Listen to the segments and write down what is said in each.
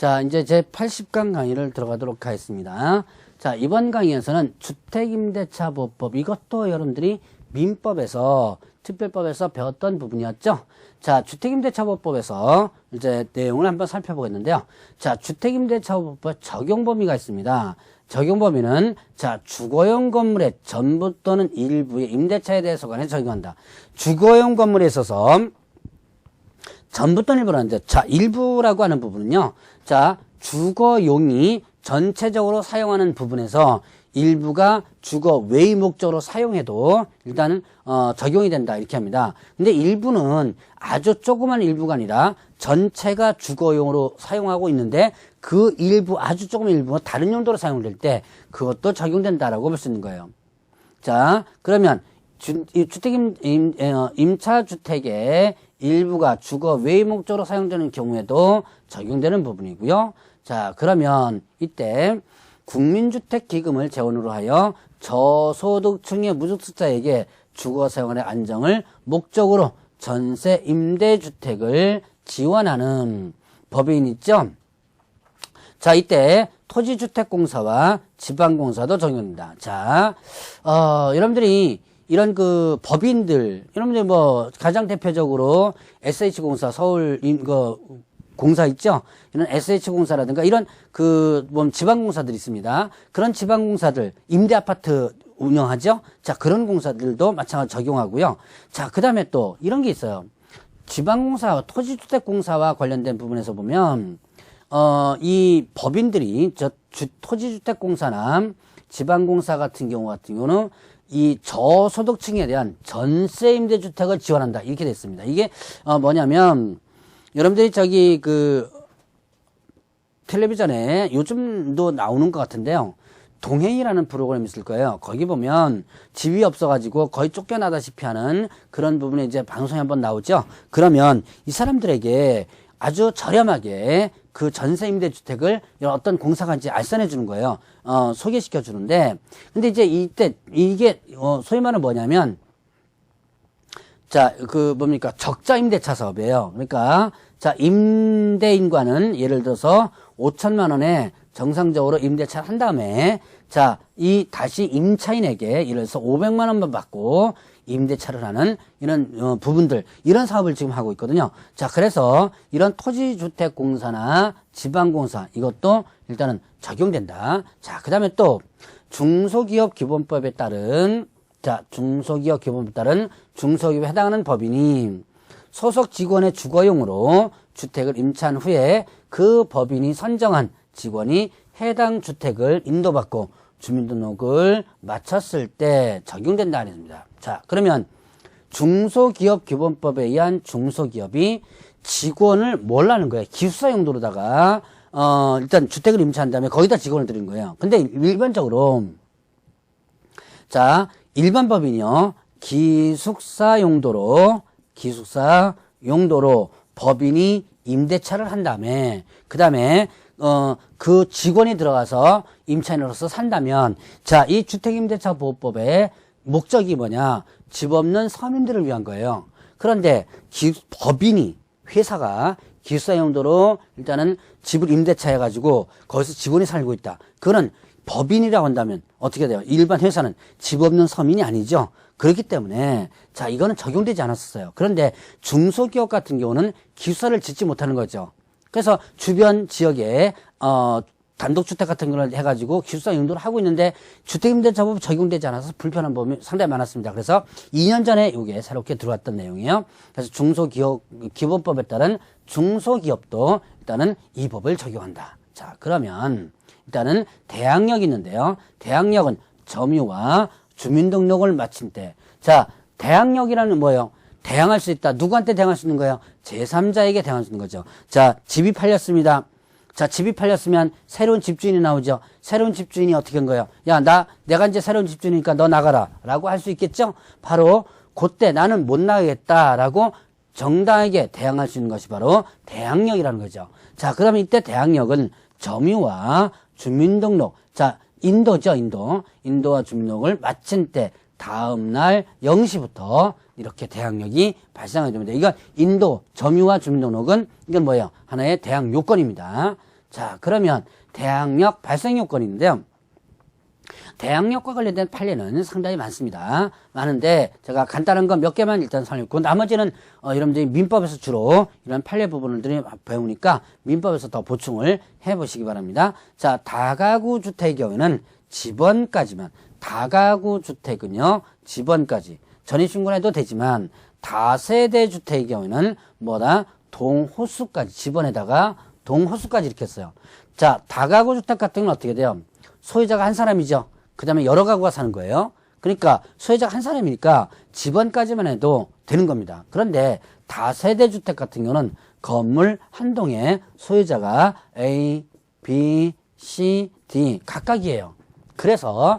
자, 이제 제 80강 강의를 들어가도록 하겠습니다. 자, 이번 강의에서는 주택임대차보호법, 이것도 여러분들이 민법에서, 특별법에서 배웠던 부분이었죠. 자, 주택임대차보호법에서 이제 내용을 한번 살펴보겠는데요. 자, 주택임대차보호법 적용 범위가 있습니다. 적용 범위는, 자, 주거용 건물의 전부 또는 일부의 임대차에 대해서 관해 적용한다. 주거용 건물에 있어서 전부 또는 일부라는데, 자, 일부라고 하는 부분은요, 자, 주거용이 전체적으로 사용하는 부분에서 일부가 주거 외의 목적으로 사용해도 일단은 적용이 된다 이렇게 합니다. 근데 일부는 아주 조그만 일부가 아니라 전체가 주거용으로 사용하고 있는데 그 일부, 아주 조그만 일부가 다른 용도로 사용될 때 그것도 적용된다라고 볼 수 있는 거예요. 자, 그러면 임차주택의 일부가 주거 외의 목적으로 사용되는 경우에도 적용되는 부분이고요. 자, 그러면 이때 국민주택기금을 재원으로 하여 저소득층의 무주택자에게 주거 생활의 안정을 목적으로 전세 임대주택을 지원하는 법인 있죠. 자, 이때 토지주택공사와 지방공사도 적용됩니다. 자, 여러분들이 이런 그 법인들, 여러분들 뭐 가장 대표적으로 SH공사, 서울 공사 있죠? 이런 SH공사라든가 이런 지방공사들이 있습니다. 그런 지방공사들, 임대아파트 운영하죠? 자, 그런 공사들도 마찬가지로 적용하고요. 자, 그 다음에 또 이런 게 있어요. 지방공사, 토지주택공사와 관련된 부분에서 보면, 이 법인들이 토지주택공사나 지방공사 같은 경우는 이 저소득층에 대한 전세 임대주택을 지원한다. 이렇게 됐습니다. 이게, 뭐냐면, 여러분들이 텔레비전에 요즘도 나오는 것 같은데요. 동행이라는 프로그램이 있을 거예요. 거기 보면 집이 없어가지고 거의 쫓겨나다시피 하는 그런 부분에 이제 방송에 한번 나오죠. 그러면 이 사람들에게 아주 저렴하게 그 전세 임대주택을 어떤 공사가 이제 알선해 주는 거예요. 소개시켜 주는데, 근데 이제 이때 이게 소위 말하는 뭐냐면, 자, 적자 임대차 사업이에요. 그러니까, 자, 임대인과는 예를 들어서 5천만 원에 정상적으로 임대차를 한 다음에, 자, 다시 임차인에게 예를 들어서 500만 원만 받고 임대차를 하는 이런 부분들, 이런 사업을 지금 하고 있거든요. 자, 그래서 이런 토지주택공사나 지방공사, 이것도 일단은 적용된다. 자, 그 다음에 또 중소기업기본법에 따른, 자, 중소기업기본법에 따른 중소기업에 해당하는 법인이 소속 직원의 주거용으로 주택을 임차한 후에 그 법인이 선정한 직원이 해당 주택을 인도받고 주민등록을 마쳤을 때 적용된다 하겠습니다. 자, 그러면 중소기업기본법에 의한 중소기업이 직원을 뭘 하는 거예요? 기숙사 용도로다가 일단 주택을 임차한 다음에 거기다 직원을 들인 거예요. 근데 일반적으로, 자, 일반 법인이요, 기숙사 용도로 법인이 임대차를 한 다음에, 그 다음에 그 직원이 들어가서 임차인으로서 산다면, 자, 이 주택임대차보호법의 목적이 뭐냐? 집 없는 서민들을 위한 거예요. 그런데 회사가 기숙사 용도로 일단은 집을 임대차해가지고 거기서 직원이 살고 있다. 그거는 법인이라고 한다면 어떻게 돼요? 일반 회사는 집 없는 서민이 아니죠. 그렇기 때문에, 자, 이거는 적용되지 않았었어요. 그런데 중소기업 같은 경우는 기숙사를 짓지 못하는 거죠. 그래서 주변 지역에 단독주택 같은 걸 해가지고 기숙사 용도로 하고 있는데 주택임대차법 적용되지 않아서 불편한 부분이 상당히 많았습니다. 그래서 2년 전에 이게 새롭게 들어왔던 내용이에요. 그래서 중소기업기본법에 따른 중소기업도 일단은 이 법을 적용한다. 자, 그러면 일단은 대항력이 있는데요. 대항력은 점유와 주민등록을 마친 때, 자, 대항력이라는 뭐예요? 대항할 수 있다. 누구한테 대항할 수 있는 거예요? 제3자에게 대항할 수 있는 거죠. 자, 집이 팔렸습니다. 자, 집이 팔렸으면 새로운 집주인이 나오죠. 새로운 집주인이 어떻게 한 거예요? 야, 내가 이제 새로운 집주인이니까 너 나가라. 라고 할 수 있겠죠? 바로 그때 나는 못 나가겠다라고 정당하게 대항할 수 있는 것이 바로 대항력이라는 거죠. 자, 그러면 이때 대항력은 점유와 주민등록, 자, 인도죠, 인도와 주민등록을 마친 때 다음날 0시부터 이렇게 대항력이 발생하게 됩니다. 이건 인도, 점유와 주민등록은 이건 뭐예요? 하나의 대항 요건입니다. 자, 그러면 대항력 발생 요건인데요. 대항력과 관련된 판례는 상당히 많습니다. 많은데 제가 간단한 건 몇 개만 일단 설명했고 나머지는 여러분들이 민법에서 주로 이런 판례 부분들이 배우니까 민법에서 더 보충을 해보시기 바랍니다. 자, 다가구 주택의 경우에는 집원까지만, 다가구 주택은요 집원까지 전입신고는 해도 되지만 다세대 주택의 경우에는 뭐다? 동호수까지, 집원에다가 동호수까지 이렇게 했어요. 자, 다가구 주택 같은 건 어떻게 돼요? 소유자가 한 사람이죠. 그 다음에 여러 가구가 사는 거예요. 그러니까 소유자가 한 사람이니까 집원까지만 해도 되는 겁니다. 그런데 다세대 주택 같은 경우는 건물 한 동에 소유자가 A, B, C, D 각각이에요. 그래서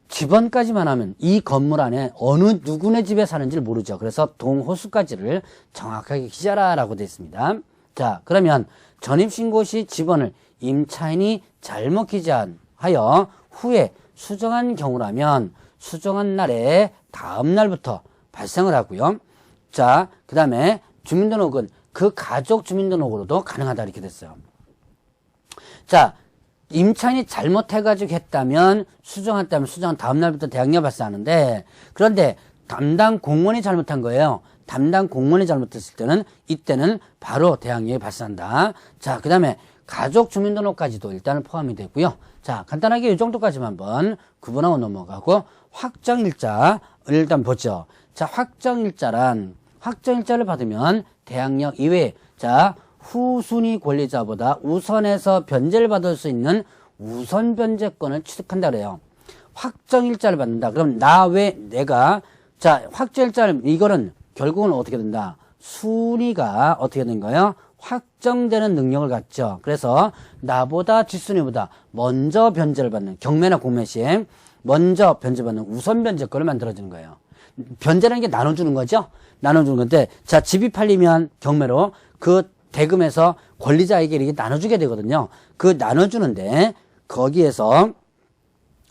집원까지만 하면 이 건물 안에 어느 누구네 집에 사는지를 모르죠. 그래서 동호수까지를 정확하게 기재하라고 되어 있습니다. 자, 그러면 전입신고 시 집원을 임차인이 잘못 기재하여 후에 수정한 경우라면 수정한 날에 다음 날부터 발생을 하고요. 자, 그 다음에 주민등록은 그 가족 주민등록으로도 가능하다 이렇게 됐어요. 자, 임차인이 잘못해가지고 했다면 수정한 다음 날부터 대항력 발생하는데, 그런데 담당 공무원이 잘못한 거예요. 담당 공무원이 잘못했을 때는 이때는 바로 대항력이 발생한다. 자, 그 다음에 가족 주민등록까지도 일단은 포함이 되고요. 자, 간단하게 이 정도까지만 한번 구분하고 넘어가고 확정일자를 일단 보죠. 자, 확정일자를 받으면 대항력 이외에 자, 후순위 권리자보다 우선해서 변제를 받을 수 있는 우선 변제권을 취득한다 그래요. 확정일자를 받는다. 그럼 나 외 내가 자, 확정일자를 이거는 결국은 어떻게 된다? 순위가 어떻게 된 거예요? 확정되는 능력을 갖죠. 그래서 나보다 뒷순위보다 먼저 변제를 받는 경매나 공매 시에 먼저 변제받는 우선 변제권을 만들어주는 거예요. 변제라는 게 나눠주는 거죠. 나눠주는 건데 자, 집이 팔리면 경매로 그 대금에서 권리자에게 이렇게 나눠주게 되거든요. 그 나눠주는데 거기에서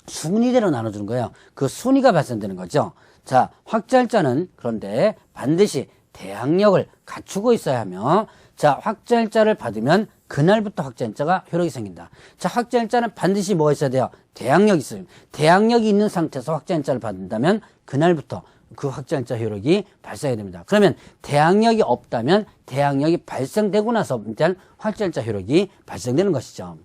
순위대로 나눠주는 거예요. 그 순위가 발생되는 거죠. 자, 확정일자는 그런데 반드시 대항력을 갖추고 있어야 하며 자, 확정일자를 받으면 그날부터 확정일자가 효력이 생긴다. 자, 확정일자는 반드시 뭐가 있어야 돼요? 대항력이 있어요. 대항력이 있는 상태에서 확정일자를 받는다면 그날부터 그 확정일자 효력이 발생이 됩니다. 그러면 대항력이 없다면 대항력이 발생되고 나서 일단 확정일자 효력이 발생되는 것이죠.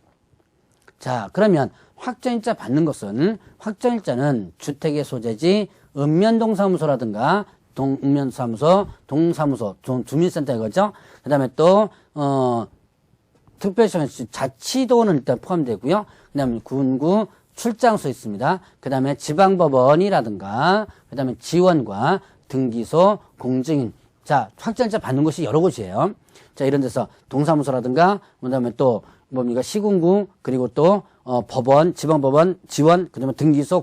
자, 그러면 확정일자 받는 것은 확정일자는 주택의 소재지 읍면동사무소라든가 동면사무소, 동사무소, 주민센터 이거죠. 그 다음에 또, 특별시 자치도는 일단 포함되고요. 그 다음에 군구 출장소 있습니다. 그 다음에 지방법원이라든가, 그 다음에 지원과 등기소, 공증인. 자, 확정일자 받는 곳이 여러 곳이에요. 자, 이런 데서 동사무소라든가, 그 다음에 또 뭡니까? 시군구, 그리고 또, 법원, 지방법원, 지원, 그 다음에 등기소,